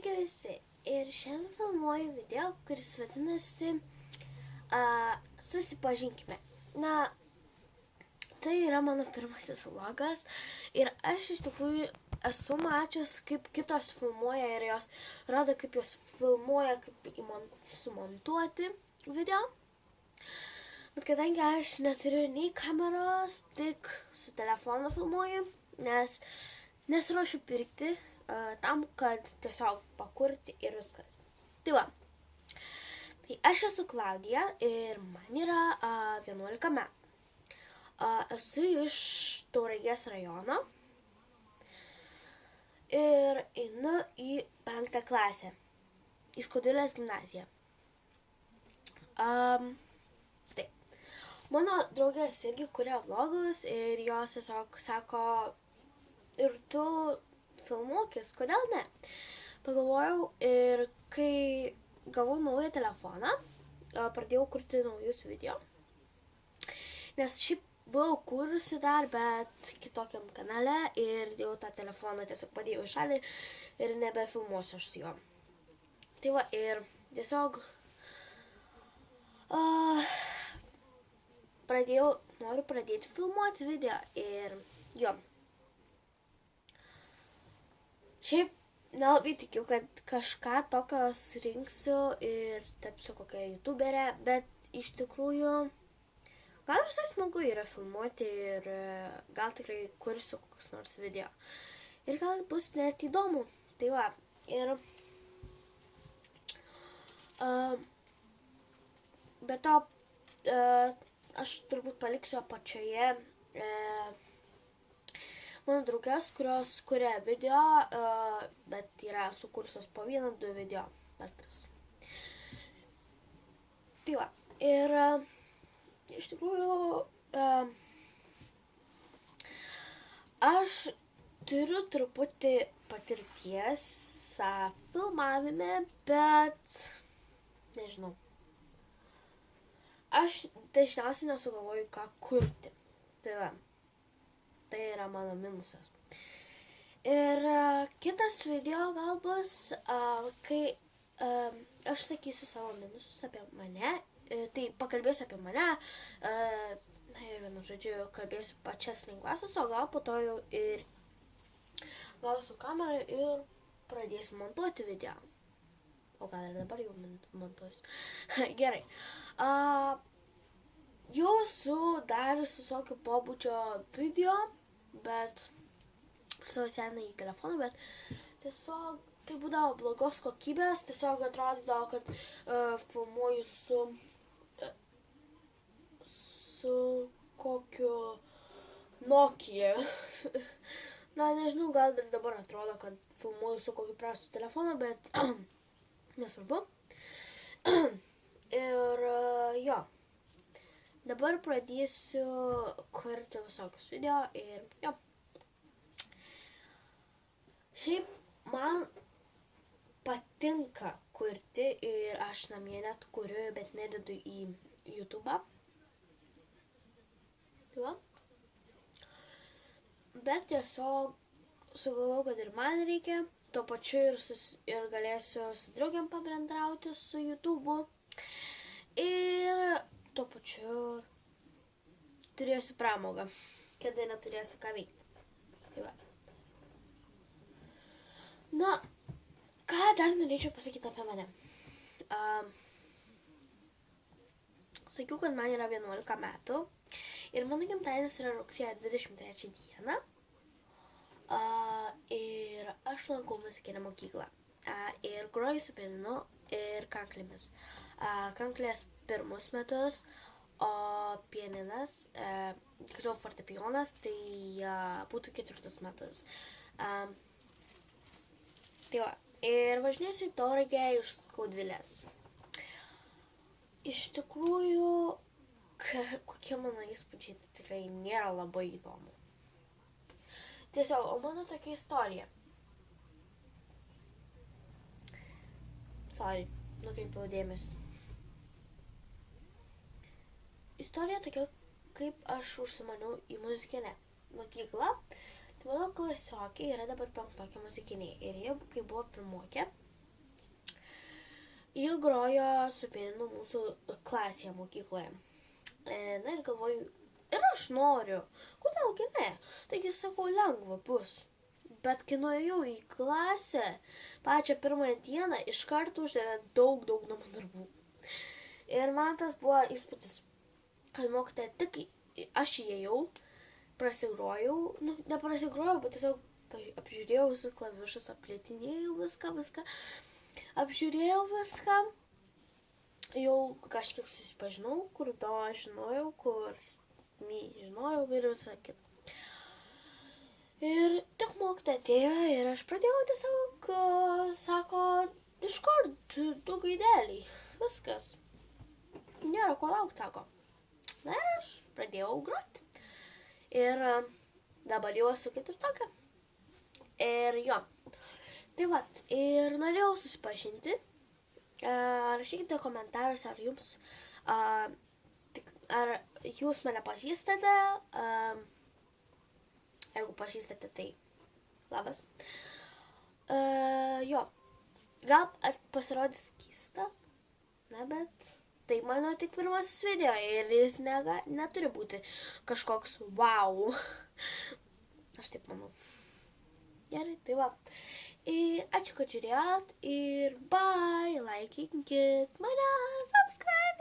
Sveiki visi. Ir šiandien filmuoju video, kuris vadinasi Susipažinkime. Na, tai yra mano pirmasis vlogas ir aš iš tikrųjų esu mačius, kaip kitos filmuoja ir jos rodo, kaip jos filmuoja, kaip sumontuoti video. Bet kadangi aš neturiu nei kameros, tik su telefonu filmuoju, nes nesiruošiu pirkti tam, kad tiesiog pakurti ir viskas. Tai va, tai aš esu Klaudija ir man yra 11 metų. Esu iš Tauragės rajono ir einu į 5 klasę, į Skudulės gimnaziją. Tai, mano draugės irgi kuria vlogus ir jos tiesiog sako, ir tu filmuokis, kodėl ne? Pagalvojau ir kai gavau naują telefoną, pradėjau kurti naujus video. Nes šiaip buvau kūrusi dar, bet kitokiam kanale ir jau tą telefoną tiesiog padėjau į šalį ir nebefilmuosiu aš su juo. Tai va, ir tiesiog noriu pradėti filmuoti video ir jo. Šiaip nelabai tikiu, kad kažką tokio rinksiu ir tapsiu kokią youtuberę, bet iš tikrųjų gal visai smagu yra filmuoti ir gal tikrai kursiu kokius nors video. Ir gal bus net įdomu. Tai va, ir be to aš turbūt paliksiu apačioje mano draugės, kurios kuria video, bet yra sukursios po 1-2 video ar 3. Tai va, ir iš tikrųjų aš turiu truputį patirties filmavime, bet nežinau. Aš dažniausiai nesugalvoju, ką kurti. Tai va. Tai yra mano minusas. Ir kitas video gal bus, kai aš sakysiu savo minusus apie mane, tai pakalbėsiu apie mane, ir vienu žodžiu kalbėsiu pačias lengvasias, o gal po to jau ir gausiu kamerą ir pradėsiu montuoti video. O gal ir dabar jau montuosiu. Gerai. Jau esu darius visokio pobūdžio video, bet savo senąjį telefoną, bet tiesiog tai būdavo blogos kokybės, tiesiog atrodydavo, kad filmuoju su kokiu Nokia. Na, nežinau, gal ir dabar atrodo, kad filmuoju su kokiu prastu telefonu, bet nesvarbu. Ir jo. Dabar pradėsiu kurti visokius video ir jo. Šiaip man patinka kurti ir aš namie net kuriu, bet nededu į YouTube'ą. Tai va. Bet tiesiog sugalvojau, kad ir man reikia, tuo pačiu ir galėsiu su draugiam pabendrauti su YouTube'u. Ir tuo pačiu turėsiu pramogą, kada neturėsiu ką veikti. Tai va. Na, ką dar norėčiau pasakyti apie mane? Sakiau, kad man yra 11 metų ir mano gimtadienis yra rugsėjo 23 dieną. Ir aš lankau muzikinę mokyklą. Ir groju su pianinu ir kanklėmis. Kanklės pirmus metus, o pianinas, tiksliau fortepijonas, tai būtų 4 metus. Tai va, ir važinėsiu į Tauragę iš Skaudvilės. Iš tikrųjų, kokie mano įspūdžiai, tai tikrai nėra labai įdomu. Tiesiog, o mano tokia istorija. Sorry, nukreipiau dėmesį. Istorija tokia, kaip aš užsimaniau į muzikinę mokyklą. Tai mano klasiokė yra dabar 5 muzikinėje ir jie, kai buvo pirmokė, Ji grojo su pianinu mūsų klasėje mokykloje. Na ir galvoju, ir aš noriu, kodėlgi ne? Taigi sakau, lengva bus. Bet kai nuėjau į klasę, pačią pirmąją dieną iš karto uždavė daug namų darbų. Ir man tas buvo įspūdis, kad mokytoja tik aš įėjau, prasigrojau, neprasigrojau, bet tiesiog apžiūrėjau visus klavišus, aplėtinėjau viską, apžiūrėjau viską, jau kažkiek susipažinau, kur to aš žinojau, kur žinojau ir visą kitą. Ir tik mokytoja atėjo ir aš pradėjau tiesiog, sako, iškart du gaideliai, viskas, nėra ko laukti, sako. Na ir aš pradėjau groti. Ir dabar jau esu ketvirtoka. Ir jo. Tai vat, ir norėjau susipažinti. Rašykite komentaruose, ar jūs mane pažįstate. Jeigu pažįstate, tai labas. Jo. Gal pasirodys keista, na bet tai mano tik pirmasis video ir jis neturi būti kažkoks wow. Aš taip manau. Gerai, tai va. Ir ačiū, kad žiūrėjot ir bye, laikykit mane, subscribe.